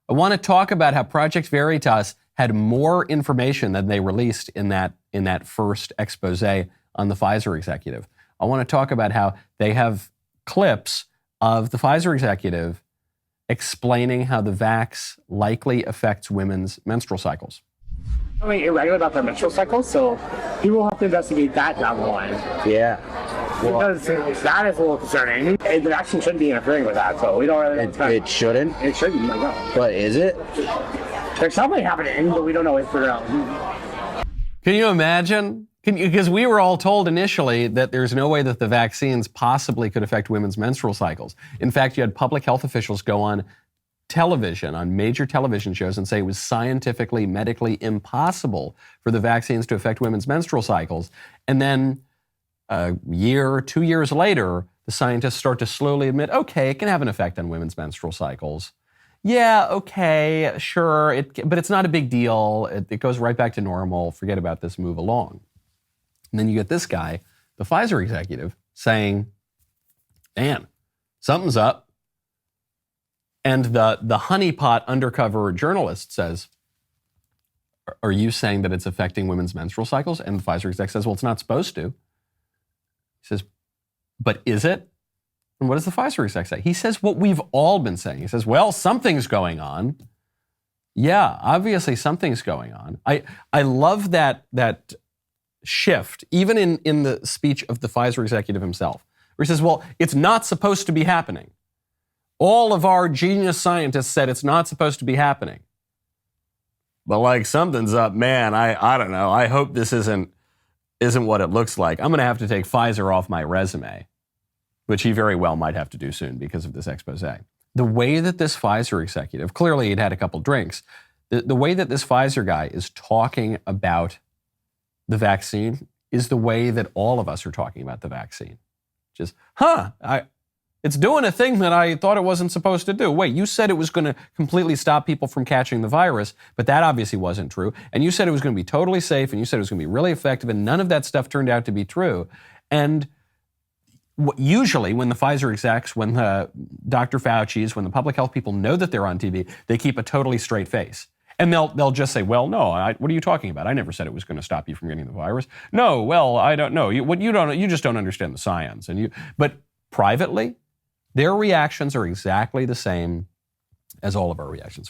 I want to talk about how Project Veritas had more information than they released in that first expose on the Pfizer executive. I want to talk about how they have clips of the Pfizer executive explaining how the vax likely affects women's menstrual cycles. Something irregular about their menstrual cycles, so people have to investigate that down the line. Yeah. Because that is a little concerning. The vaccine shouldn't be interfering with that, so we don't really... It shouldn't? It shouldn't, no. But is it? There's something happening, but we don't know if we're out. Can you imagine? Because we were all told initially that there's no way that the vaccines possibly could affect women's menstrual cycles. In fact, you had public health officials go on television, on major television shows, and say it was scientifically, medically impossible for the vaccines to affect women's menstrual cycles. And then a year, 2 years later, the scientists start to slowly admit, okay, it can have an effect on women's menstrual cycles. Yeah, okay, sure, but it's not a big deal. It goes right back to normal. Forget about this, move along. And then you get this guy, the Pfizer executive, saying, man, something's up. And the honeypot undercover journalist says, are you saying that it's affecting women's menstrual cycles? And the Pfizer exec says, well, it's not supposed to. He says, but is it? And what does the Pfizer exec say? He says what we've all been saying. He says, well, something's going on. Yeah, obviously something's going on. I love that shift, even in the speech of the Pfizer executive himself, where he says, well, it's not supposed to be happening. All of our genius scientists said it's not supposed to be happening. But like, something's up, man. I don't know. I hope this isn't what it looks like. I'm going to have to take Pfizer off my resume, which he very well might have to do soon because of this expose. The way that this Pfizer executive, clearly he'd had a couple drinks, the way that this Pfizer guy is talking about the vaccine is the way that all of us are talking about the vaccine. Just, it's doing a thing that I thought it wasn't supposed to do. Wait, you said it was going to completely stop people from catching the virus, but that obviously wasn't true. And you said it was going to be totally safe, and you said it was going to be really effective, and none of that stuff turned out to be true. And usually when the Pfizer execs, when the Dr. Fauci's, when the public health people know that they're on TV, they keep a totally straight face. And they'll just say, well, no, what are you talking about? I never said it was going to stop you from getting the virus. No, well, I don't know. You just don't understand the science. But privately, their reactions are exactly the same as all of our reactions.